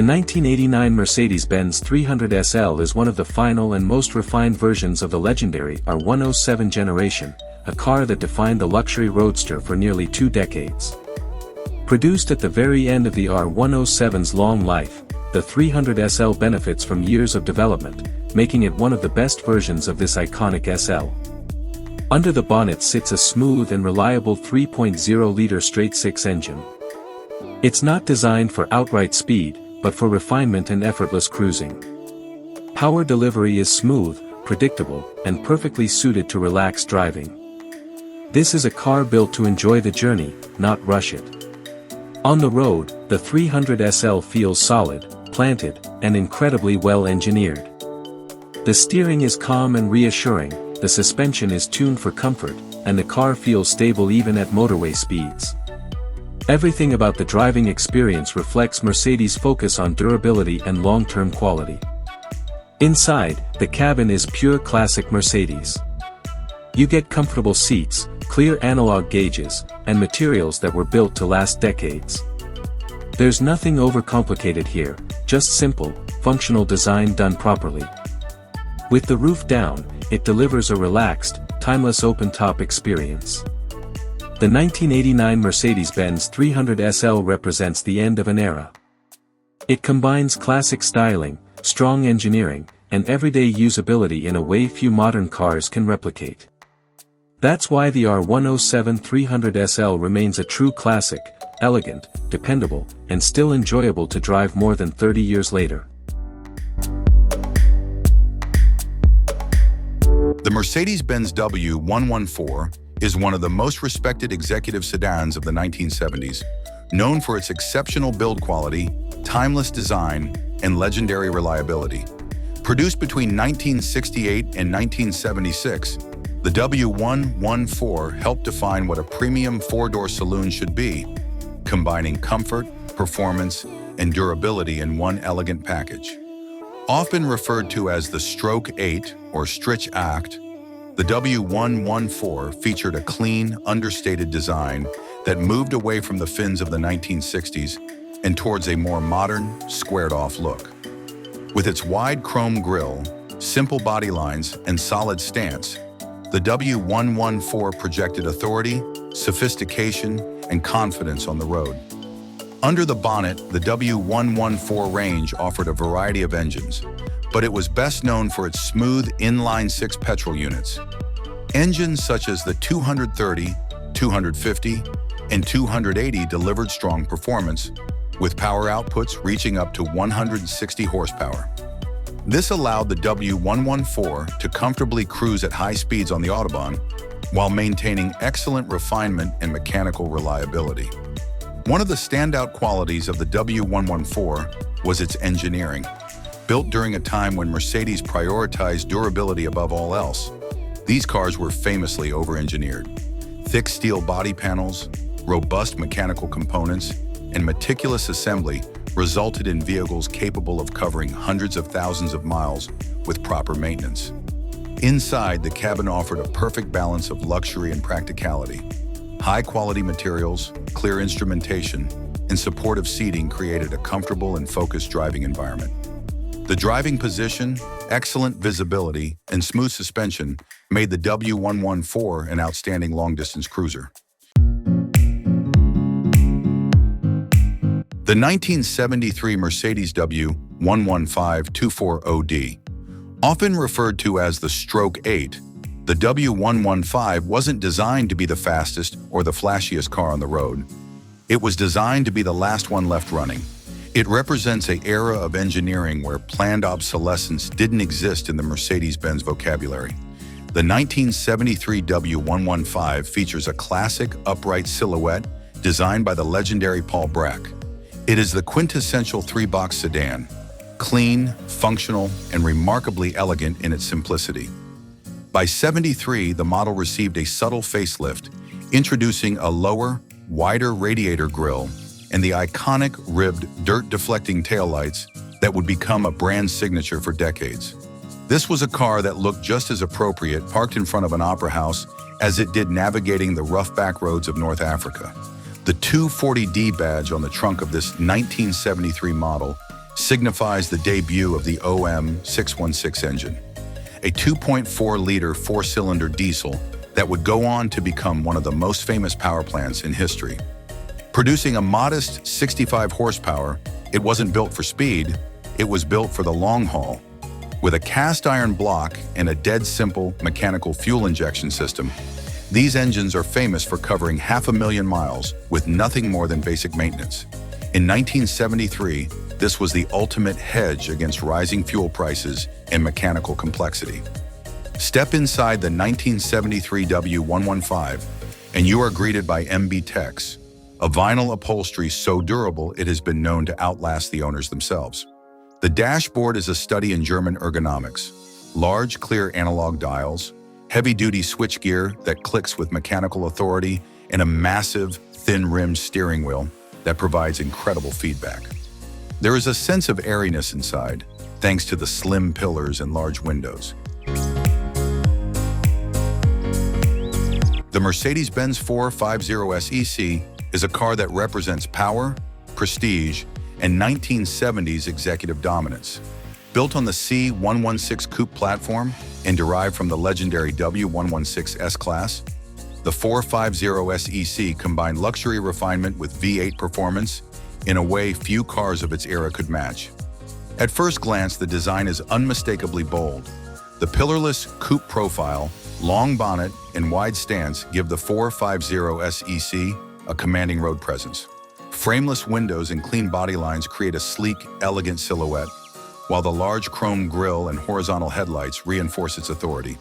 The 1989 Mercedes-Benz 300 SL is one of the final and most refined versions of the legendary R107 generation, a car that defined the luxury roadster for nearly 2 decades. Produced at the very end of the R107's long life, the 300 SL benefits from years of development, making it one of the best versions of this iconic SL. Under the bonnet sits a smooth and reliable 3.0-liter straight-six engine. It's not designed for outright speed, but for refinement and effortless cruising. Power delivery is smooth, predictable, and perfectly suited to relaxed driving. This is a car built to enjoy the journey, not rush it. On the road, the 300 SL feels solid, planted, and incredibly well engineered. The steering is calm and reassuring, the suspension is tuned for comfort, and the car feels stable even at motorway speeds. Everything about the driving experience reflects Mercedes' focus on durability and long-term quality. Inside, the cabin is pure classic Mercedes. You get comfortable seats, clear analog gauges, and materials that were built to last decades. There's nothing overcomplicated here, just simple, functional design done properly. With the roof down, it delivers a relaxed, timeless open-top experience. The 1989 Mercedes-Benz 300 SL represents the end of an era. It combines classic styling, strong engineering, and everyday usability in a way few modern cars can replicate. That's why the R107 300 SL remains a true classic, elegant, dependable, and still enjoyable to drive more than 30 years later. The Mercedes-Benz W114 is one of the most respected executive sedans of the 1970s, known for its exceptional build quality, timeless design, and legendary reliability. Produced between 1968 and 1976, the W114 helped define what a premium four-door saloon should be, combining comfort, performance, and durability in one elegant package. Often referred to as the Stroke 8 or Stritch Act, the W114 featured a clean, understated design that moved away from the fins of the 1960s and towards a more modern, squared-off look. With its wide chrome grille, simple body lines, and solid stance, the W114 projected authority, sophistication, and confidence on the road. Under the bonnet, the W114 range offered a variety of engines, but it was best known for its smooth inline-six petrol units. Engines such as the 230, 250, and 280 delivered strong performance, with power outputs reaching up to 160 horsepower. This allowed the W114 to comfortably cruise at high speeds on the Autobahn, while maintaining excellent refinement and mechanical reliability. One of the standout qualities of the W114 was its engineering. Built during a time when Mercedes prioritized durability above all else, these cars were famously over-engineered. Thick steel body panels, robust mechanical components, and meticulous assembly resulted in vehicles capable of covering hundreds of thousands of miles with proper maintenance. Inside, the cabin offered a perfect balance of luxury and practicality. High-quality materials, clear instrumentation, and supportive seating created a comfortable and focused driving environment. The driving position, excellent visibility, and smooth suspension made the W114 an outstanding long-distance cruiser. The 1973 Mercedes W115-240D, often referred to as the Stroke 8, the W115 wasn't designed to be the fastest or the flashiest car on the road. It was designed to be the last one left running. It represents an era of engineering where planned obsolescence didn't exist in the Mercedes-Benz vocabulary. The 1973 W115 features a classic upright silhouette designed by the legendary Paul Bracq. It is the quintessential three-box sedan, clean, functional, and remarkably elegant in its simplicity. By '73, the model received a subtle facelift, introducing a lower, wider radiator grille and the iconic ribbed, dirt-deflecting taillights that would become a brand signature for decades. This was a car that looked just as appropriate parked in front of an opera house as it did navigating the rough back roads of North Africa. The 240D badge on the trunk of this 1973 model signifies the debut of the OM616 engine, a 2.4-liter four-cylinder diesel that would go on to become one of the most famous power plants in history. Producing a modest 65 horsepower, it wasn't built for speed, it was built for the long haul. With a cast iron block and a dead simple mechanical fuel injection system, these engines are famous for covering 500,000 miles with nothing more than basic maintenance. In 1973, this was the ultimate hedge against rising fuel prices and mechanical complexity. Step inside the 1973 W115 and you are greeted by MB Tex, a vinyl upholstery so durable it has been known to outlast the owners themselves. The dashboard is a study in German ergonomics. Large, clear analog dials, heavy-duty switchgear that clicks with mechanical authority, and a massive, thin-rimmed steering wheel that provides incredible feedback. There is a sense of airiness inside, thanks to the slim pillars and large windows. The Mercedes-Benz 450 SEC is a car that represents power, prestige, and 1970s executive dominance. Built on the C116 coupe platform and derived from the legendary W116 S-Class, the 450 SEC combined luxury refinement with V8 performance in a way few cars of its era could match. At first glance, the design is unmistakably bold. The pillarless coupe profile, long bonnet, and wide stance give the 450 SEC a commanding road presence. Frameless windows and clean body lines create a sleek, elegant silhouette, while the large chrome grille and horizontal headlights reinforce its authority.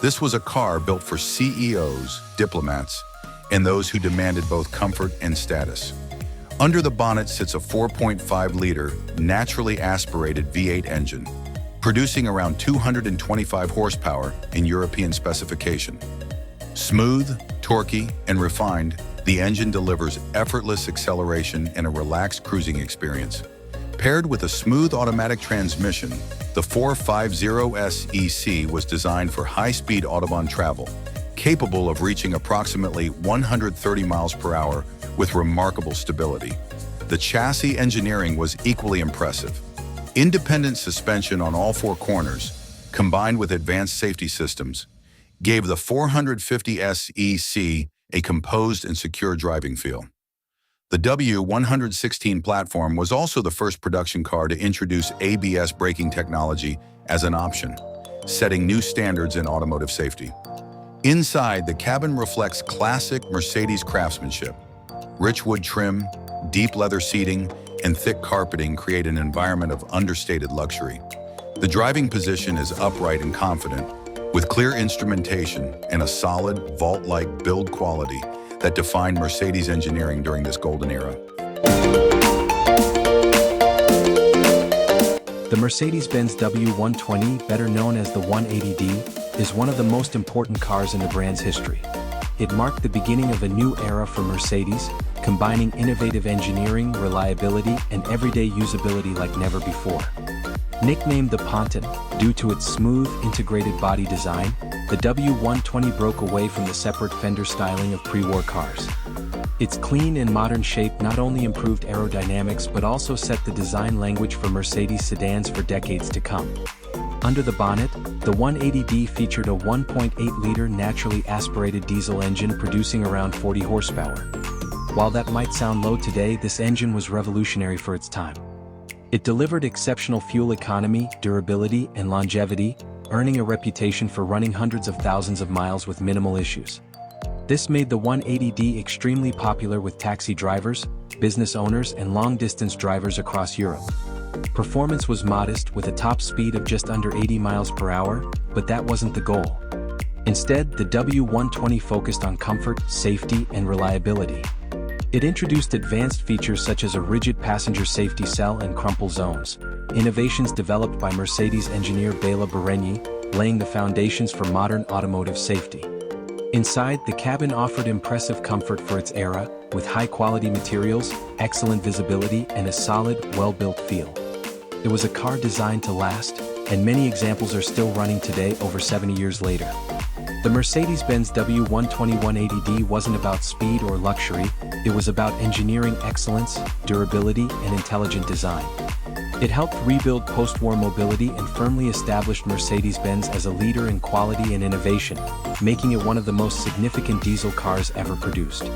This was a car built for CEOs, diplomats, and those who demanded both comfort and status. Under the bonnet sits a 4.5-liter, naturally aspirated V8 engine, producing around 225 horsepower in European specification. Smooth, torquey, and refined, the engine delivers effortless acceleration and a relaxed cruising experience. Paired with a smooth automatic transmission, the 450 SEC was designed for high-speed Autobahn travel, capable of reaching approximately 130 miles per hour with remarkable stability. The chassis engineering was equally impressive. Independent suspension on all four corners, combined with advanced safety systems, gave the 450 SEC a composed and secure driving feel. The W116 platform was also the first production car to introduce ABS braking technology as an option, setting new standards in automotive safety. Inside, the cabin reflects classic Mercedes craftsmanship. Rich wood trim, deep leather seating, and thick carpeting create an environment of understated luxury. The driving position is upright and confident, with clear instrumentation and a solid, vault-like build quality that defined Mercedes engineering during this golden era. The Mercedes-Benz W120, better known as the 180D, is one of the most important cars in the brand's history. It marked the beginning of a new era for Mercedes, combining innovative engineering, reliability, and everyday usability like never before. Nicknamed the Ponton, due to its smooth, integrated body design, the W120 broke away from the separate fender styling of pre-war cars. Its clean and modern shape not only improved aerodynamics but also set the design language for Mercedes sedans for decades to come. Under the bonnet, the 180D featured a 1.8-liter naturally aspirated diesel engine producing around 40 horsepower. While that might sound low today, this engine was revolutionary for its time. It delivered exceptional fuel economy, durability, and longevity, earning a reputation for running hundreds of thousands of miles with minimal issues. This made the 180D extremely popular with taxi drivers, business owners, and long-distance drivers across Europe. Performance was modest with a top speed of just under 80 miles per hour, but that wasn't the goal. Instead, the W120 focused on comfort, safety, and reliability. It introduced advanced features such as a rigid passenger safety cell and crumple zones, innovations developed by Mercedes engineer Bela Bareigny, laying the foundations for modern automotive safety. Inside, the cabin offered impressive comfort for its era, with high-quality materials, excellent visibility, and a solid, well-built feel. It was a car designed to last, and many examples are still running today over 70 years later. The Mercedes-Benz W120 180D wasn't about speed or luxury, it was about engineering excellence, durability, and intelligent design. It helped rebuild post-war mobility and firmly established Mercedes-Benz as a leader in quality and innovation, making it one of the most significant diesel cars ever produced.